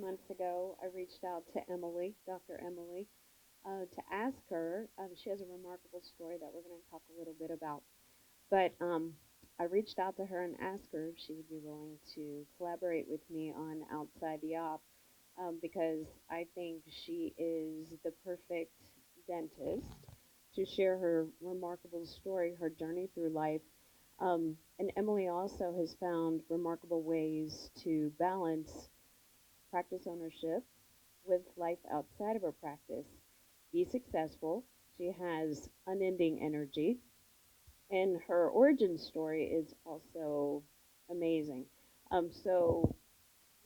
months ago, I reached out to Emily, Dr. Emily, to ask her. She has a remarkable story that we're going to talk a little bit about. But I reached out to her and asked her if she would be willing to collaborate with me on Outside the Op because I think she is the perfect dentist to share her remarkable story, her journey through life. And Emily also has found remarkable ways to balance practice ownership with life outside of her practice, be successful. She has unending energy, and her origin story is also amazing. So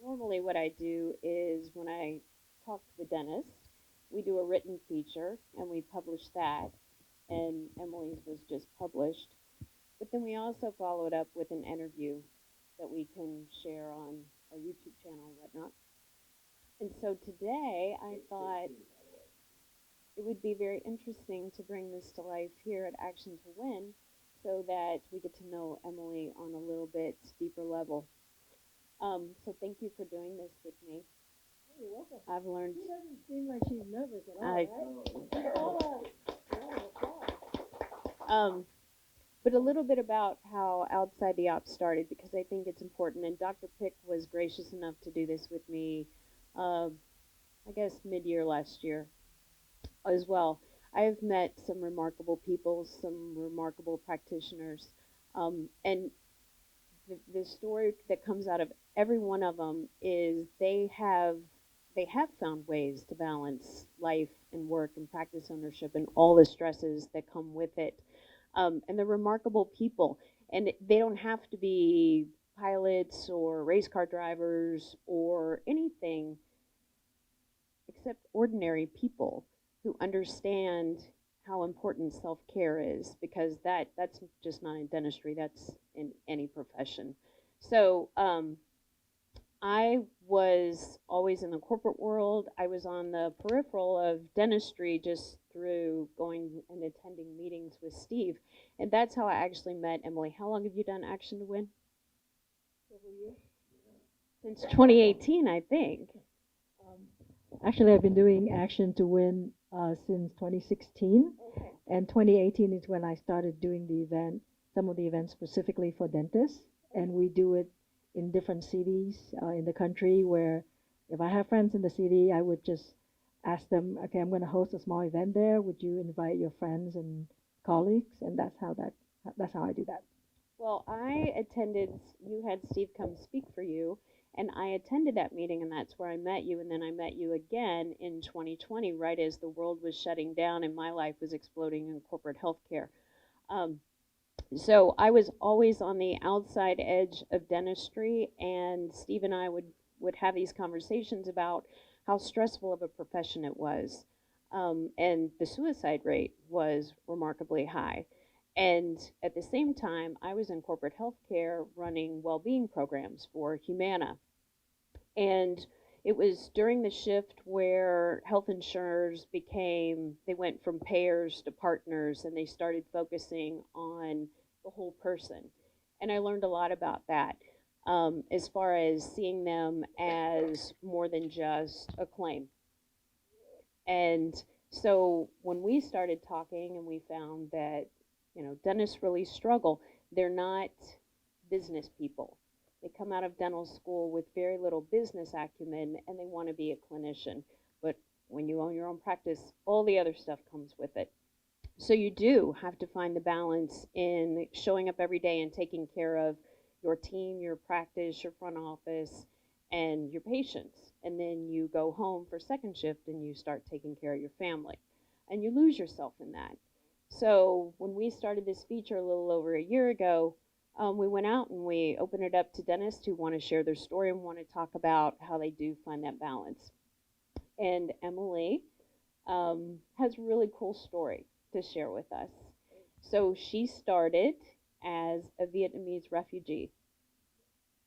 normally what I do is when I talk to the dentist, we do a written feature and we publish that, and Emily's was just published. But then we also follow it up with an interview that we can share on our YouTube channel and whatnot. And so today I thought it would be very interesting to bring this to life here at Action to Win so that we get to know Emily on a little bit deeper level. So thank you for doing this with me. Oh, you're welcome. I've learned. She doesn't seem like she's nervous at all, I, right? Paula, round of applause. but a little bit about how Outside the Ops started because I think it's important. And Dr. Pick was gracious enough to do this with me, I guess mid-year last year as well. I have met some remarkable people, some remarkable practitioners, and the story that comes out of every one of them is they have found ways to balance life and work and practice ownership and all the stresses that come with it. And they're remarkable people, and they don't have to be pilots or race car drivers or anything except ordinary people who understand how important self-care is because that's just not in dentistry, that's in any profession. So I was always in the corporate world. I was on the peripheral of dentistry just through going and attending meetings with Steve. And that's how I actually met Emily. How long have you done Action to Win? Several years. Since 2018, I think. Actually, I've been doing Action to Win since 2016, Okay. and 2018 is when I started doing the event, some of the events specifically for dentists, and we do it in different cities in the country where if I have friends in the city, I would just ask them, okay, I'm going to host a small event there. Would you invite your friends and colleagues? And that's how I do that. Well, I attended, you had Steve come speak for you, and I attended that meeting, and that's where I met you. And then I met you again in 2020, right as the world was shutting down and my life was exploding in corporate healthcare. Um, so I was always on the outside edge of dentistry, and Steve and I would have these conversations about how stressful of a profession it was. And the suicide rate was remarkably high. And at the same time, I was in corporate healthcare running well-being programs for Humana. And it was during the shift where health insurers they went from payers to partners, and they started focusing on the whole person. And I learned a lot about that as far as seeing them as more than just a claim. And so when we started talking and we found that, dentists really struggle, they're not business people. They come out of dental school with very little business acumen and they want to be a clinician. But when you own your own practice, all the other stuff comes with it. So you do have to find the balance in showing up every day and taking care of your team, your practice, your front office, and your patients. And then you go home for second shift and you start taking care of your family. And you lose yourself in that. So when we started this feature a little over a year ago, we went out and we opened it up to dentists who want to share their story and want to talk about how they do find that balance. And Emily has a really cool story to share with us. So she started as a Vietnamese refugee.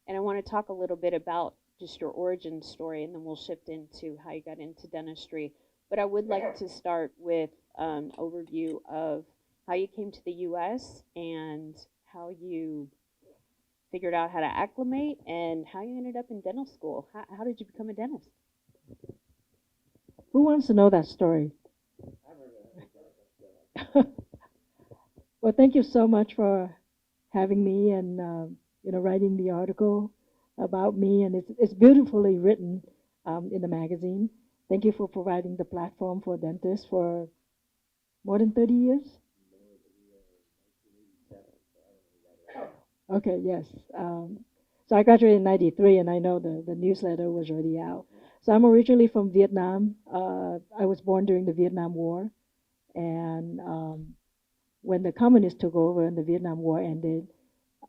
And I want to talk a little bit about just your origin story, and then we'll shift into how you got into dentistry. But I would like to start with an overview of how you came to the U.S. and how you figured out how to acclimate, and how you ended up in dental school. How did you become a dentist? Who wants to know that story? Well, thank you so much for having me and writing the article about me, and it's beautifully written in the magazine. Thank you for providing the platform for dentists for more than 30 years. Okay, yes. So I graduated in '93, and I know the newsletter was already out. So I'm originally from Vietnam. I was born during the Vietnam War, and when the communists took over and the Vietnam War ended,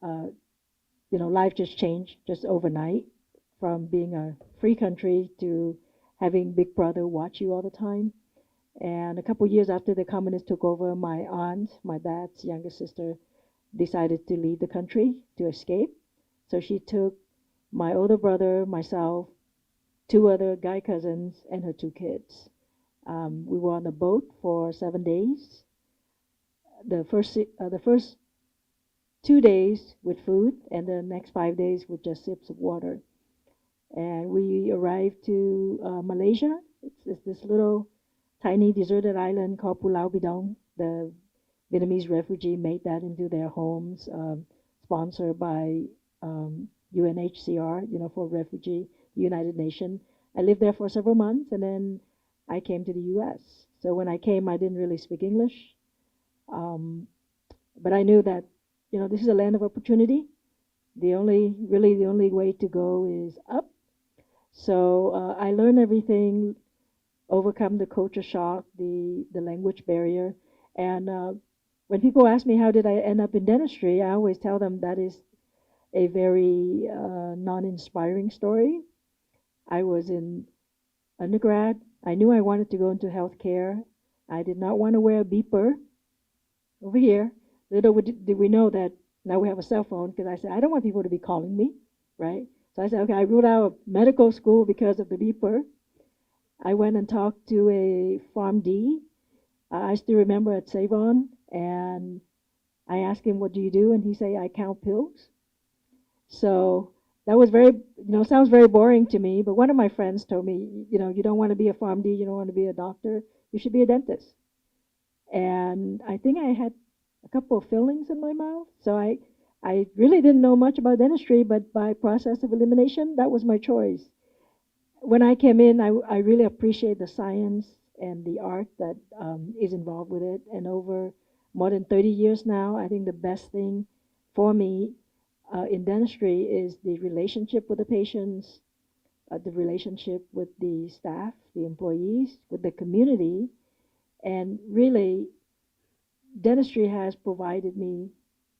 uh, life just changed just overnight from being a free country to having Big Brother watch you all the time. And a couple years after the communists took over, my aunt, my dad's younger sister, decided to leave the country to escape. So she took my older brother, myself, two other guy cousins, and her two kids. We were on the boat for 7 days. The first 2 days with food, and the next 5 days with just sips of water. And we arrived to Malaysia. It's this little tiny deserted island called Pulau Bidong. The Vietnamese refugee made that into their homes, sponsored by UNHCR, for refugee, United Nations. I lived there for several months, and then I came to the U.S. So when I came, I didn't really speak English, um, but I knew that, this is a land of opportunity. The only way to go is up. So I learned everything, overcome the culture shock, the language barrier, and when people ask me how did I end up in dentistry, I always tell them that is a very non-inspiring story. I was in undergrad. I knew I wanted to go into healthcare. I did not want to wear a beeper over here. Little did we know that now we have a cell phone, because I said, I don't want people to be calling me, right? So I said, okay, I ruled out medical school because of the beeper. I went and talked to a PharmD. I still remember at Savon, and I asked him, what do you do? And he said, I count pills. So that was sounds very boring to me. But one of my friends told me, you don't want to be a PharmD, you don't want to be a doctor, you should be a dentist. And I think I had a couple of fillings in my mouth. So I really didn't know much about dentistry, but by process of elimination, that was my choice. When I came in, I really appreciate the science and the art that is involved with it. And over more than 30 years now, I think the best thing for me in dentistry is the relationship with the patients, the relationship with the staff, the employees, with the community. And really, dentistry has provided me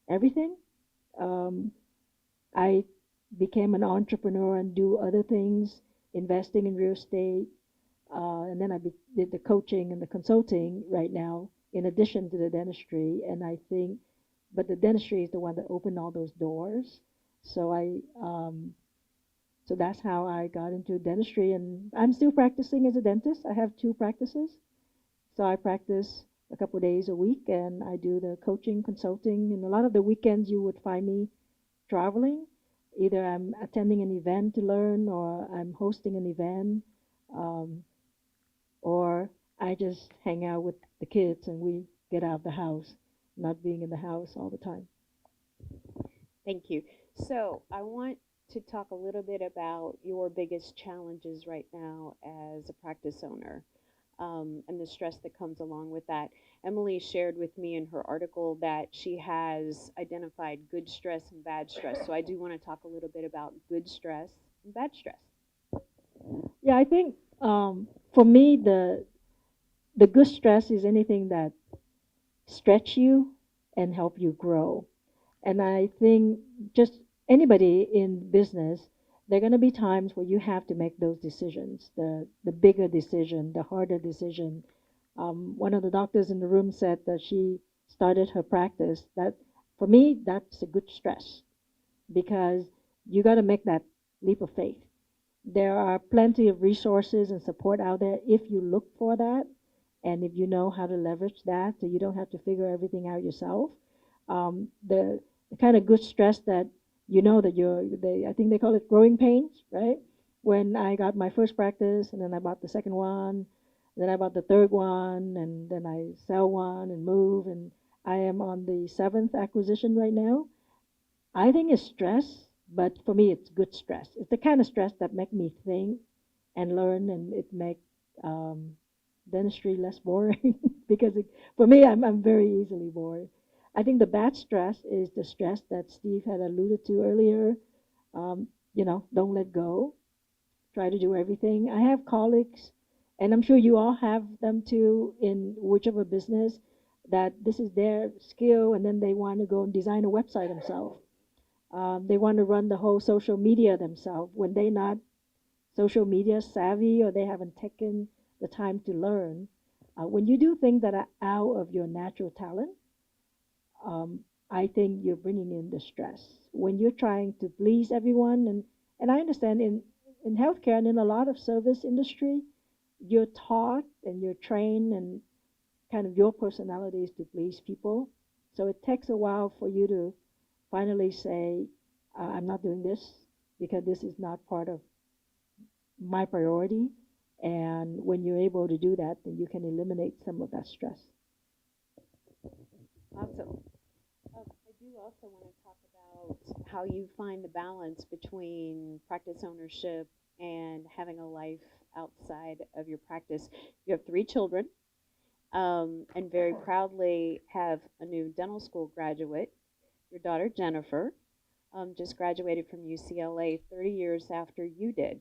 everything. Um, I became an entrepreneur and do other things, investing in real estate, and then did the coaching and the consulting right now, in addition to the dentistry. And I think, but the dentistry is the one that opened all those doors. So so that's how I got into dentistry, and I'm still practicing as a dentist. I have two practices, so I practice a couple of days a week, and I do the coaching, consulting, and a lot of the weekends you would find me traveling. Either I'm attending an event to learn, or I'm hosting an event, um, or I just hang out with the kids and we get out of the house, not being in the house all the time. Thank you. So I want to talk a little bit about your biggest challenges right now as a practice owner, and the stress that comes along with that. Emily shared with me in her article that she has identified good stress and bad stress. So I do want to talk a little bit about good stress and bad stress. Yeah, I think for me the good stress is anything that stretch you and help you grow. And I think just anybody in business, there are going to be times where you have to make those decisions, the bigger decision, the harder decision. One of the doctors in the room said that she started her practice. That for me, that's a good stress, because you got to make that leap of faith. There are plenty of resources and support out there if you look for that, and if you know how to leverage that, so you don't have to figure everything out yourself. The kind of good stress that you know that I think they call it growing pains, right? When I got my first practice, and then I bought the second one, then I bought the third one, and then I sell one and move, and I am on the seventh acquisition right now. I think it's stress, but for me, it's good stress. It's the kind of stress that make me think and learn, and it make um, dentistry less boring because for me, I'm very easily bored. I think the bad stress is the stress that Steve had alluded to earlier. Don't let go. Try to do everything. I have colleagues, and I'm sure you all have them too in whichever business, that this is their skill, and then they want to go and design a website themselves. They want to run the whole social media themselves when they're not social media savvy or they haven't taken the time to learn. When you do things that are out of your natural talent, um, I think you're bringing in the stress. When you're trying to please everyone, and I understand in healthcare and in a lot of service industry, you're taught and you're trained and kind of your personality is to please people. So it takes a while for you to finally say, I'm not doing this because this is not part of my priority. And when you're able to do that, then you can eliminate some of that stress. Awesome. I do also want to talk about how you find the balance between practice ownership and having a life outside of your practice. You have 3 children, and very proudly have a new dental school graduate. Your daughter Jennifer just graduated from UCLA 30 years after you did.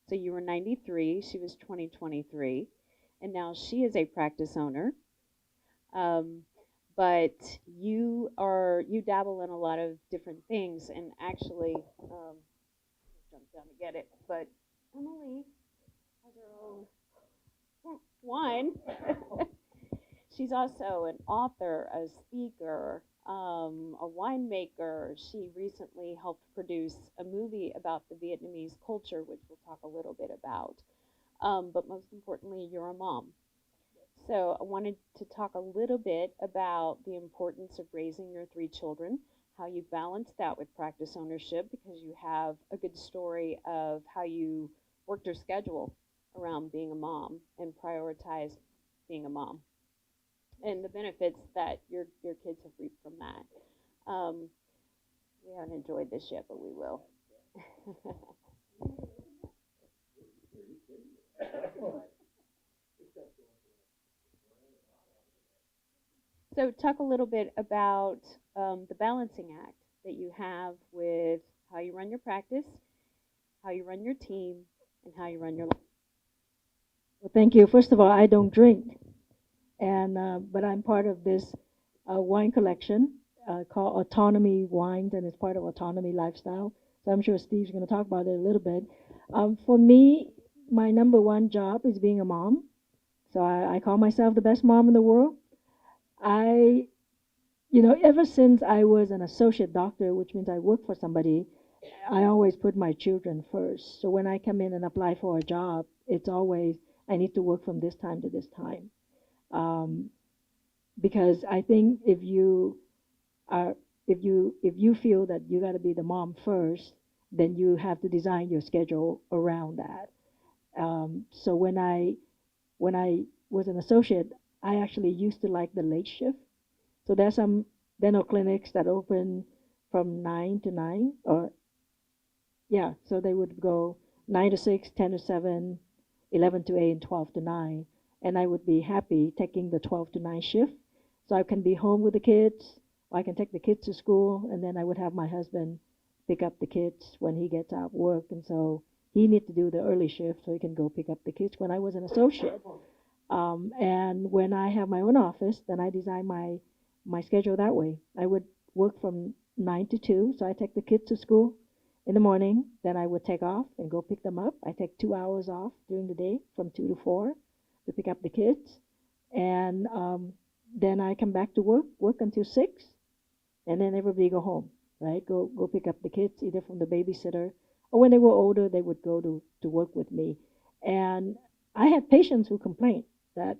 So you were 93, she was 2023, and now she is a practice owner. Um, but you dabble in a lot of different things, and actually, jump down to get it. But Emily has her own wine. She's also an author, a speaker, a winemaker. She recently helped produce a movie about the Vietnamese culture, which we'll talk a little bit about. But most importantly, you're a mom. So I wanted to talk a little bit about the importance of raising your 3 children, how you balance that with practice ownership, because you have a good story of how you worked your schedule around being a mom and prioritized being a mom, and the benefits that your kids have reaped from that. We haven't enjoyed this yet, but we will. So talk a little bit about the balancing act that you have with how you run your practice, how you run your team, and how you run your life. Well, thank you. First of all, I don't drink, and but I'm part of this wine collection called Autonomy Wines, and it's part of Autonomy Lifestyle. So I'm sure Steve's going to talk about it a little bit. For me, my number one job is being a mom. So I call myself the best mom in the world. I, ever since I was an associate doctor, which means I work for somebody, I always put my children first. So when I come in and apply for a job, it's always I need to work from this time to this time. Um, because I think are if you feel that you got to be the mom first, then you have to design your schedule around that. So when I was an associate, I actually used to like the late shift. So there's some dental clinics that open from 9 to 9, or yeah, so they would go 9 to 6, 10 to 7, 11 to 8, and 12 to 9. And I would be happy taking the 12 to 9 shift. So I can be home with the kids, or I can take the kids to school, and then I would have my husband pick up the kids when he gets out of work. And so he need to do the early shift so he can go pick up the kids when I was an associate. And when I have my own office, then I design my schedule that way. I would work from 9 to 2, so I take the kids to school in the morning. Then I would take off and go pick them up. I take 2 hours off during the day from 2 to 4 to pick up the kids, and then I come back to work until 6, and then everybody go home. Right, go pick up the kids either from the babysitter, or when they were older, they would go to work with me. And I had patients who complained that,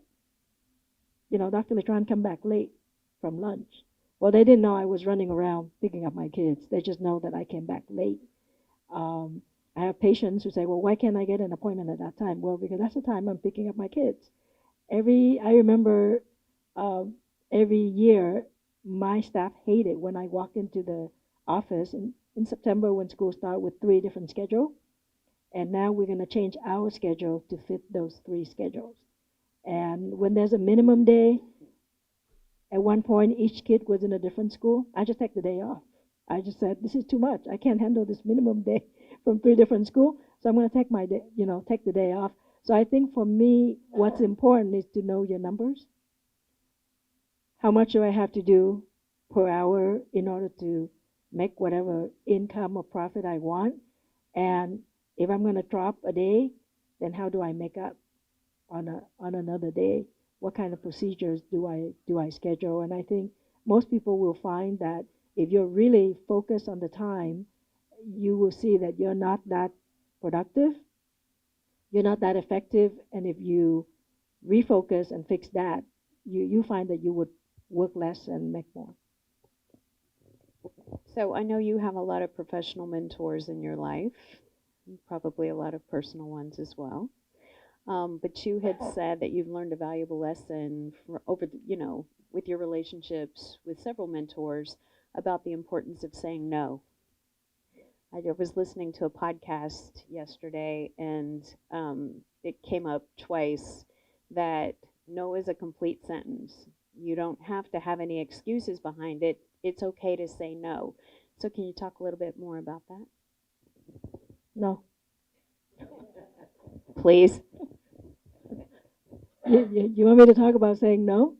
Dr. Letran come back late from lunch. Well, they didn't know I was running around picking up my kids. They just know that I came back late. Um, I have patients who say, well, why can't I get an appointment at that time? Well, because that's the time I'm picking up my kids. I remember uh, every year, my staff hated when I walked into the office in September when school started with three different schedules. And now we're going to change our schedule to fit those three schedules. And when there's a minimum day, at one point, each kid was in a different school. I just take the day off. I just said, this is too much. I can't handle this minimum day from three different schools. So I'm going to take my day, take the day off. So I think for me, what's important is to know your numbers. How much do I have to do per hour in order to make whatever income or profit I want? And if I'm going to drop a day, then how do I make up on another day? What kind of procedures do I schedule? And I think most people will find that if you're really focused on the time, you will see that you're not that productive, you're not that effective, and if you refocus and fix that, you find that you would work less and make more. So I know you have a lot of professional mentors in your life, probably a lot of personal ones as well. But you had said that you've learned a valuable lesson over, with your relationships with several mentors about the importance of saying no. I was listening to a podcast yesterday, and it came up twice that no is a complete sentence. You don't have to have any excuses behind it. It's okay to say no. So, can you talk a little bit more about that, No. please? You want me to talk about saying no?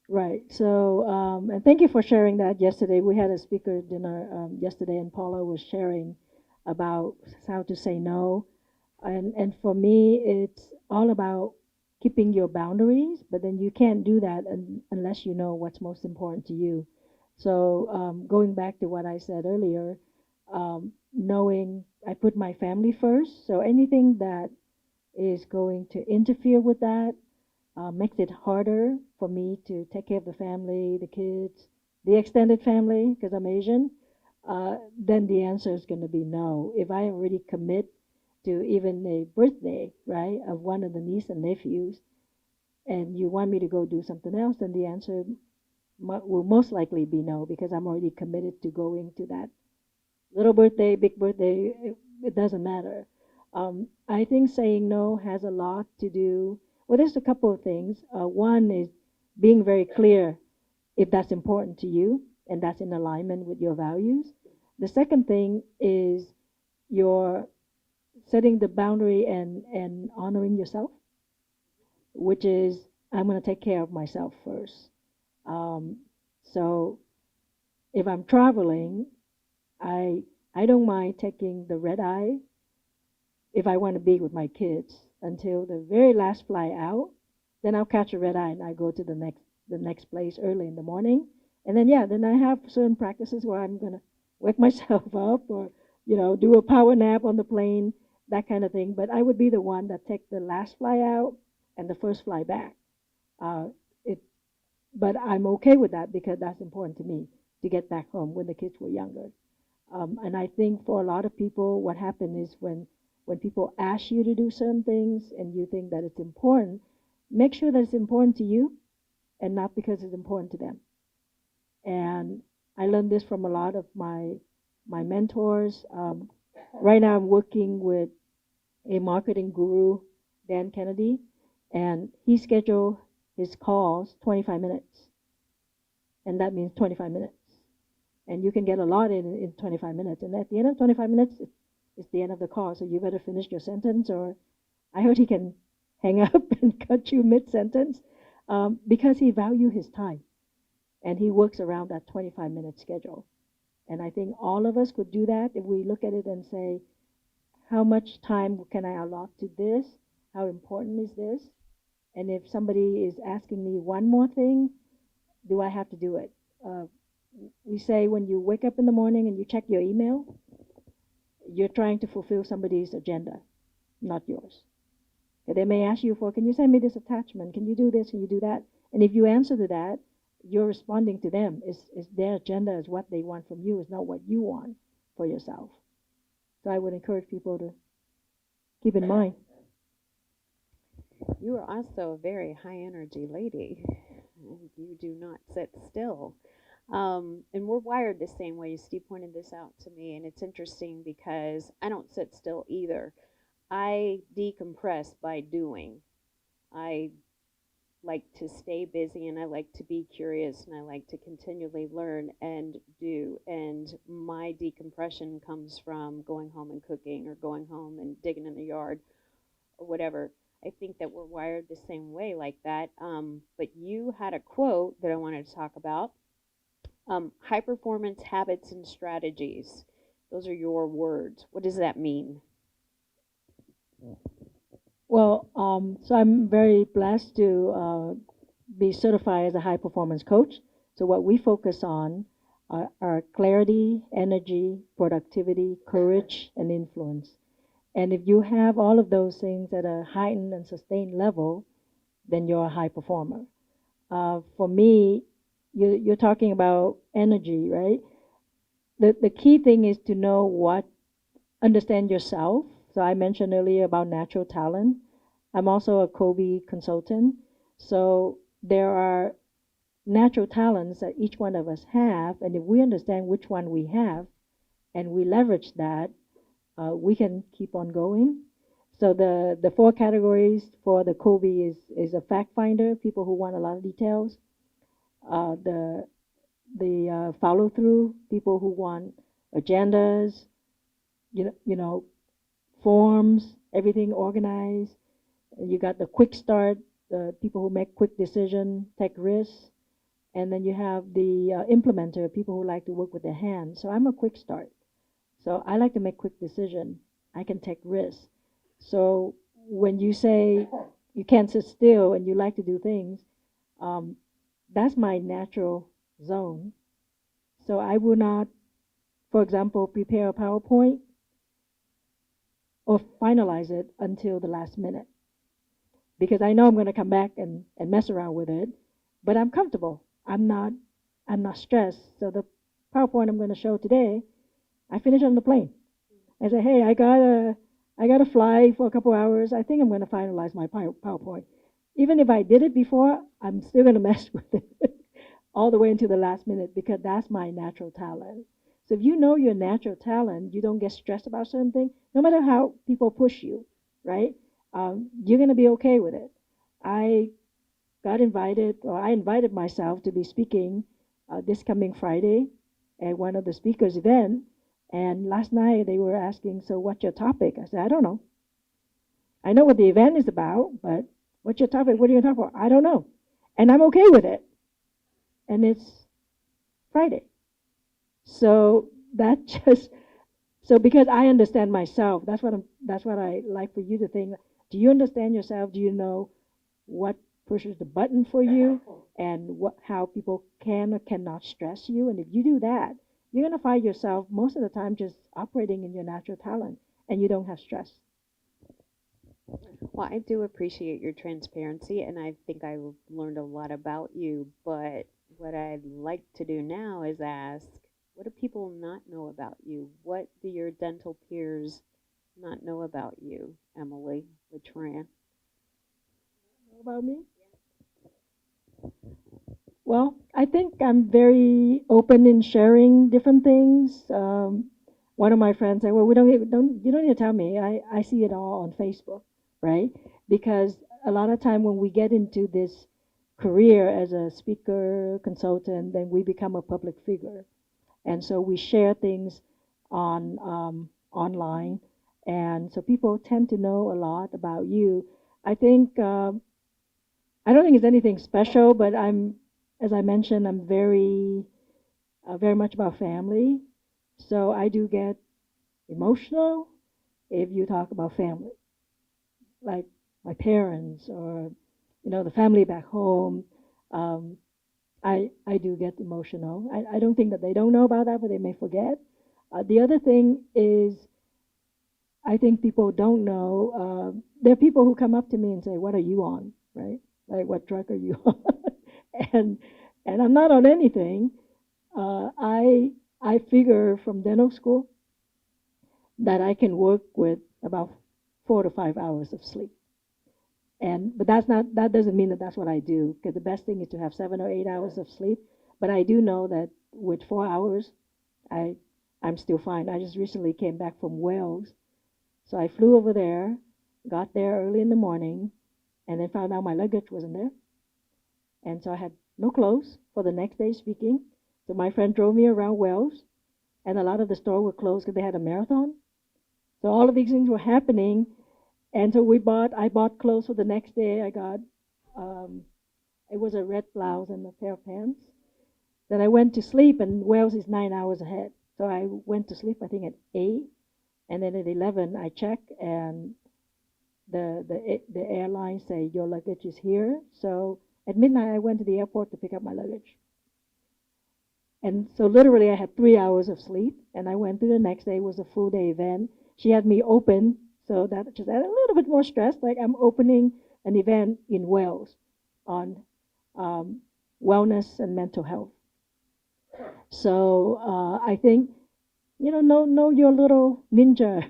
Right. So, and thank you for sharing that yesterday. We had a speaker dinner yesterday, and Paula was sharing about how to say no. And for me, it's all about keeping your boundaries, but then you can't do that unless you know what's most important to you. So, going back to what I said earlier, knowing I put my family first. So anything that is going to interfere with that makes it harder for me to take care of the family, the kids, the extended family, because I'm Asian, then the answer is going to be no. If I already commit to even a birthday, right, of one of the niece and nephews, and you want me to go do something else, then the answer will most likely be no, because I'm already committed to going to that little birthday, big birthday, it doesn't matter. I think saying no has a lot to do. Well, there's a couple of things. One is being very clear if that's important to you and that's in alignment with your values. The second thing is your setting the boundary and honoring yourself, which is I'm going to take care of myself first. Um, so if I'm traveling, I I don't mind taking the red eye if I want to be with my kids until the very last flight out. Then I'll catch a red eye and I go to the next place early in the morning. And then yeah, then I have certain practices where I'm gonna wake myself up or do a power nap on the plane, that kind of thing. But I would be the one that take the last fly out and the first fly back. Uh, it, but I'm okay with that because that's important to me to get back home when the kids were younger. And I think for a lot of people, what happened is when people ask you to do certain things and you think that it's important, make sure that it's important to you and not because it's important to them. And I learned this from a lot of my mentors. Right now, I'm working with a marketing guru, Dan Kennedy, and he scheduled his calls 25 minutes, and that means 25 minutes. And you can get a lot in 25 minutes. And at the end of 25 minutes, it's the end of the call. So you better finish your sentence, or I heard he can hang up and cut you mid sentence because he values his time and he works around that 25-minute schedule. And I think all of us could do that if we look at it and say, how much time can I allot to this? How important is this? And if somebody is asking me one more thing, do I have to do it? uh, we say when you wake up in the morning and you check your email, you're trying to fulfill somebody's agenda, not yours. They may ask you for, can you send me this attachment? Can you do this? Can you do that? And if you answer to that, you're responding to them. Is their agenda is what they want from you, is not what you want for yourself. So I would encourage people to keep in mind. You are also a very high energy lady. You do not sit still. And we're wired the same way. Steve pointed this out to me, and it's interesting because I don't sit still either. I decompress by doing. I like to stay busy and I like to be curious and I like to continually learn and do. And my decompression comes from going home and cooking or going home and digging in the yard or whatever. I think that we're wired the same way like that. But you had a quote that I wanted to talk about. High performance habits and strategies. Those are your words. What does that mean? Well, so I'm very blessed to be certified as a high performance coach. So what we focus on are clarity, energy, productivity, courage, and influence. And if you have all of those things at a heightened and sustained level, then you're a high performer. For me, you're talking about energy, right? The key thing is to know what, understand yourself. So I mentioned earlier about natural talent. I'm also a Kobe consultant. So there are natural talents that each one of us have. And if we understand which one we have and we leverage that, we can keep on going. So the four categories for the Kobe is a fact finder, people who want a lot of details. The follow through, people who want agendas, you know, forms, everything organized. You got the quick start, the people who make quick decision, take risks, and then you have the implementer, people who like to work with their hands. So I'm a quick start. So I like to make quick decision. I can take risks. So when you say you can't sit still and you like to do things, um, that's my natural zone. So I will not, for example, prepare a PowerPoint or finalize it until the last minute because I know I'm going to come back and mess around with it, but I'm comfortable. I'm not stressed. So the PowerPoint I'm going to show today, I finish on the plane. I say, hey, I gotta fly for a couple hours. I think I'm going to finalize my PowerPoint. Even if I did it before, I'm still going to mess with it all the way until the last minute because that's my natural talent. So if you know your natural talent, you don't get stressed about certain things, no matter how people push you, right? You're going to be okay with it. I got invited, or I invited myself to be speaking this coming Friday at one of the speakers' event. And last night they were asking, so what's your topic? I said, I don't know. I know what the event is about, but what's your topic? What are you going to talk about? I don't know. And I'm okay with it. And it's Friday. So that just, so because I understand myself, that's what I like for you to think. Do you understand yourself? Do you know what pushes the button for you and how people can or cannot stress you? And if you do that, you're going to find yourself most of the time just operating in your natural talent and you don't have stress. Well, I do appreciate your transparency, and I think I learned a lot about you. But what I'd like to do now is ask, what do people not know about you? What do your dental peers not know about you, Emily Letran? What about me? Well, I think I'm very open in sharing different things. One of my friends said, "Well, we don't you don't need to tell me. I see it all on Facebook, right? Because a lot of time when we get into this career as a speaker, consultant, then we become a public figure, and so we share things on online, and so people tend to know a lot about you. I think I don't think it's anything special, but as I mentioned, I'm very much about family. So I do get emotional if you talk about family, like my parents or the family back home. Um, I do get emotional. I don't think that they don't know about that, but they may forget. The other thing is, I think people don't know. There are people who come up to me and say, "What are you on?" Right? Like, what drug are you on? and and I'm not on anything. I figure from dental school that I can work with about 4 to 5 hours of sleep. And but that doesn't mean that that's what I do, because the best thing is to have 7 or 8 hours of sleep. But I do know that with 4 hours, I I'm still fine. I just recently came back from Wales, so I flew over there, got there early in the morning, and then found out my luggage wasn't there, and so I had no clothes for the next day speaking. So my friend drove me around Wales, and a lot of the store were closed because they had a marathon. So all of these things were happening, and so I bought clothes for the next day. I got um, it was a red blouse and a pair of pants. Then I went to sleep, and Wales is 9 hours ahead. So I went to sleep, I think at 8, and then at 11 I check, and the airline say your luggage is here. So at midnight I went to the airport to pick up my luggage. And so literally I had 3 hours of sleep, and I went through the next day. It was a full day event. She had me open, so that just added a little bit more stress. Like I'm opening an event in Wales on um, wellness and mental health. So I think know your little ninja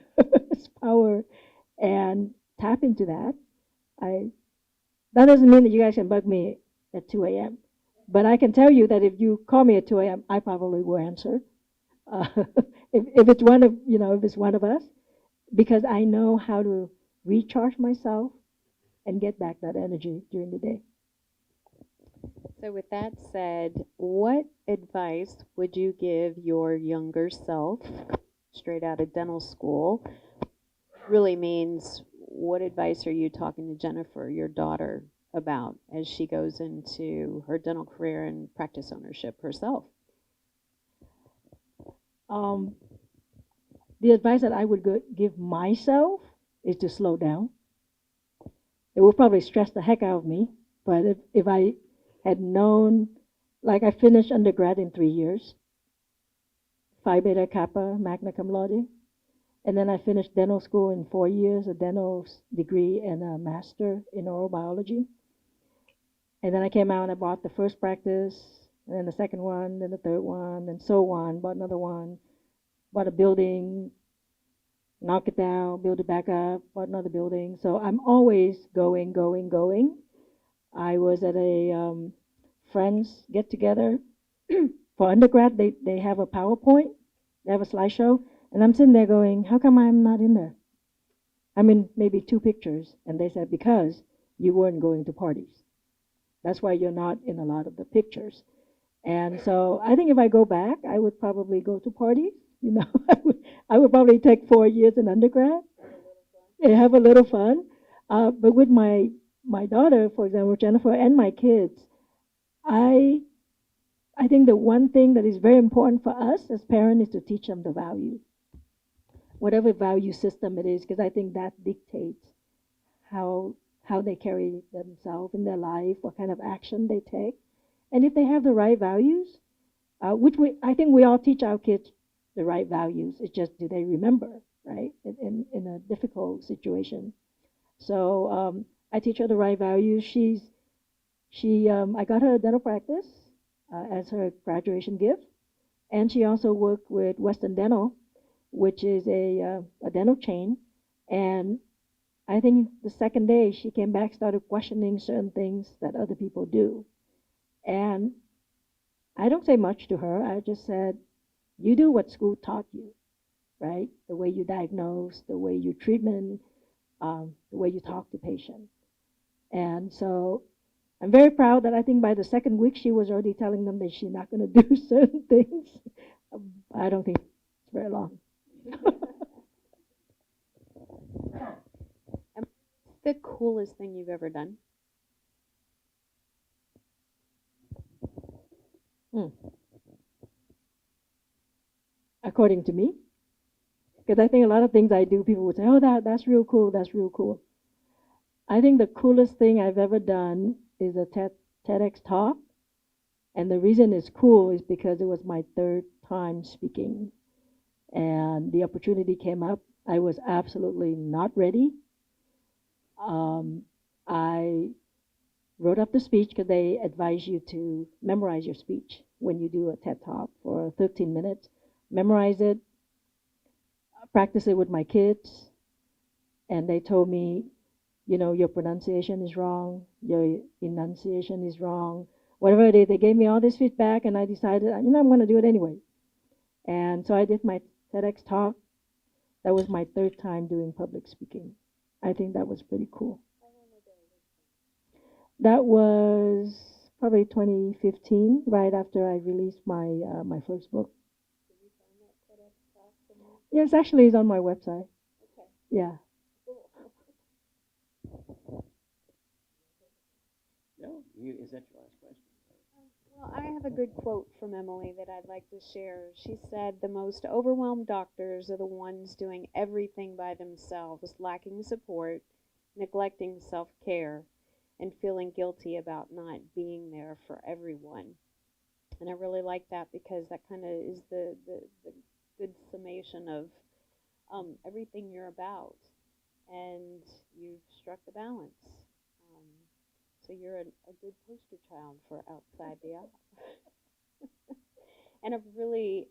power and tap into that. I That doesn't mean that you guys can bug me at 2 a.m. But I can tell you that if you call me at 2 a.m., I probably will answer. Uh, if it's one of if it's one of us, because I know how to recharge myself and get back that energy during the day. So, with that said, what advice would you give your younger self, straight out of dental school? Really means, what advice are you talking to Jennifer, your daughter, about as she goes into her dental career and practice ownership herself? Um, the advice that I would give myself is to slow down. It would probably stress the heck out of me, but if I had known, like I finished undergrad in 3 years, Phi Beta Kappa, magna cum laude, and then I finished dental school in 4 years, a dental degree and a master in oral biology. And then I came out and I bought the first practice, and then the second one, then the third one, and so on. Bought another one, bought a building, knock it down, build it back up, bought another building. So I'm always going, going, going. I was at a friends get together for undergrad. They have a PowerPoint, they have a slideshow, and I'm sitting there going, how come I'm not in there? I'm in maybe 2 pictures, and they said because you weren't going to parties. That's why you're not in a lot of the pictures. And so I think if I go back, I would probably go to parties. I would probably take 4 years in undergrad and have a little fun. But with my daughter, for example, Jennifer, and my kids, I I think the one thing that is very important for us as parents is to teach them the value, whatever value system it is, because I think that dictates how how they carry themselves in their life, what kind of action they take, and if they have the right values, which I think we all teach our kids the right values. It's just do they remember, right? In a difficult situation. So I teach her the right values. I got her a dental practice as her graduation gift, and she also worked with Western Dental, which is a dental chain. And I think the second day she came back, started questioning certain things that other people do. And I don't say much to her. I just said, you do what school taught you, right? The way you diagnose, the way you treatment, the way you talk to patients. And so I'm very proud that I think by the second week she was already telling them that she's not going to do certain things. I don't think it's very long. And what's the coolest thing you've ever done? Hmm. According to me, because I think a lot of things I do, people would say, "Oh, that's real cool. That's real cool." I think the coolest thing I've ever done is a TEDx talk And the reason it's cool is because it was my third time speaking, and the opportunity came up. I was absolutely not ready. I wrote up the speech because they advise you to memorize your speech when you do a TED Talk for 13 minutes. Memorize it, practice it with my kids, and they told me, your pronunciation is wrong, your enunciation is wrong, whatever it is. They gave me all this feedback, and I decided, I'm going to do it anyway. And so I did my TEDx talk. That was my third time doing public speaking. I think that was pretty cool. That was probably 2015, right after I released my first book. Yes, actually, it's on my website. Yeah. No, is that your last question? Well, I have a good quote from Emily that I'd like to share. She said, "The most overwhelmed doctors are the ones doing everything by themselves, lacking support, neglecting self care, and feeling guilty about not being there for everyone." And I really like that because that kind of is the good summation of everything you're about. And you've struck the balance. Um, so you're a good poster child for outside the app. And I've really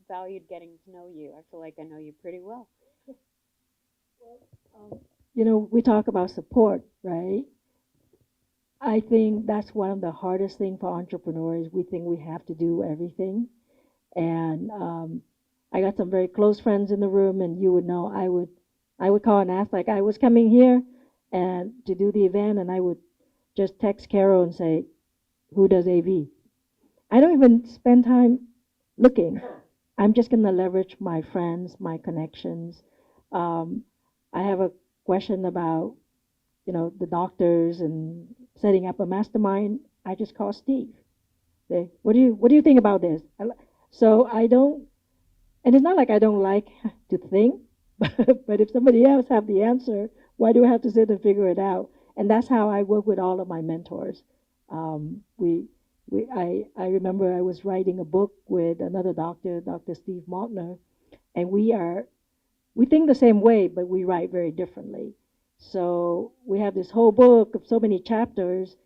valued getting to know you. I feel like I know you pretty well. We talk about support, right? I think that's one of the hardest things for entrepreneurs. We think we have to do everything. And I got some very close friends in the room, and you would know I would call and ask, like I was coming here and to do the event, and I would just text Carol and say, who does AV? I don't even spend time looking. I'm just going to leverage my friends, my connections. Um, I have a question about, the doctors and setting up a mastermind. I just call Steve. Say, what do you think about this? So I don't, and it's not like I don't like to think, but if somebody else have the answer, why do I have to sit and figure it out? And that's how I work with all of my mentors. I remember I was writing a book with another doctor, Dr. Steve Maltner, and we think the same way, but we write very differently. So we have this whole book of so many chapters,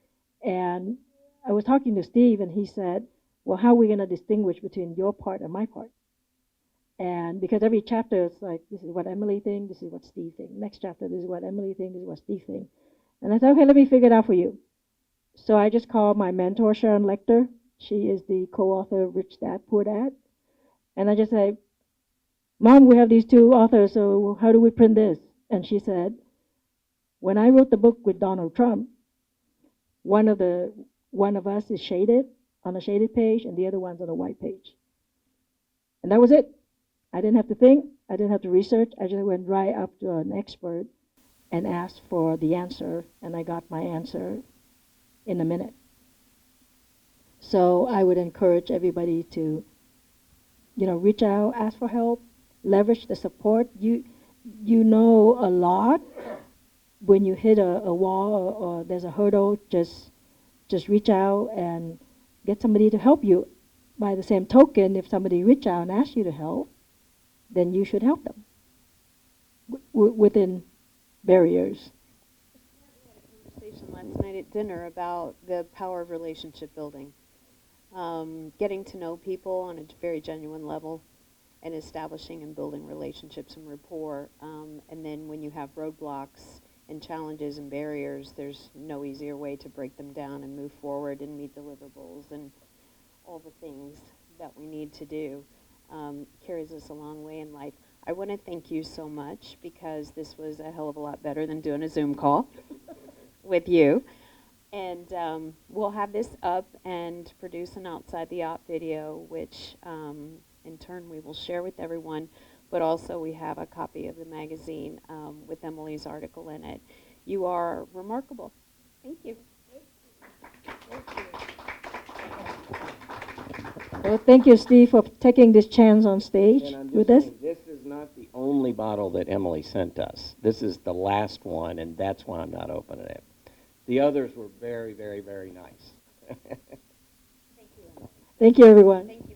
and I was talking to Steve, and he said, "Well, how are we going to distinguish between your part and my part?" And because every chapter is like, this is what Emily thinks, this is what Steve thinks. Next chapter, this is what Emily thinks, this is what Steve thinks. And I said, okay, let me figure it out for you. So I just called my mentor, Sharon Lecter. She is the co-author of Rich Dad, Poor Dad. And I just said, Mom, we have these two authors, so how do we print this? And she said, when I wrote the book with Donald Trump, one of us is shaded on a shaded page, and the other one's on a white page. And that was it. I didn't have to think. I didn't have to research. I just went right up to an expert and asked for the answer, and I got my answer in a minute. So I would encourage everybody to, reach out, ask for help, leverage the support. You know a lot. When you hit a wall or there's a hurdle, just reach out and get somebody to help you. By the same token, if somebody reach out and asks you to help, then you should help them within barriers. Conversation last night at dinner about the power of relationship building, getting to know people on a very genuine level, and establishing and building relationships and rapport. And then when you have roadblocks and challenges and barriers, there's no easier way to break them down and move forward and meet deliverables and all the things that we need to do. Carries us a long way in life. I want to thank you so much because this was a hell of a lot better than doing a Zoom call with you. And we'll have this up and produce an Outside the Op video, which in turn we will share with everyone. But also we have a copy of the magazine with Emily's article in it. You are remarkable. Thank you. Well, thank you, Steve, for taking this chance on stage And I'm with just us. saying, this is not the only bottle that Emily sent us. This is the last one, and that's why I'm not opening it. The others were very, very, very nice. Thank Thank you, everyone. Thank you.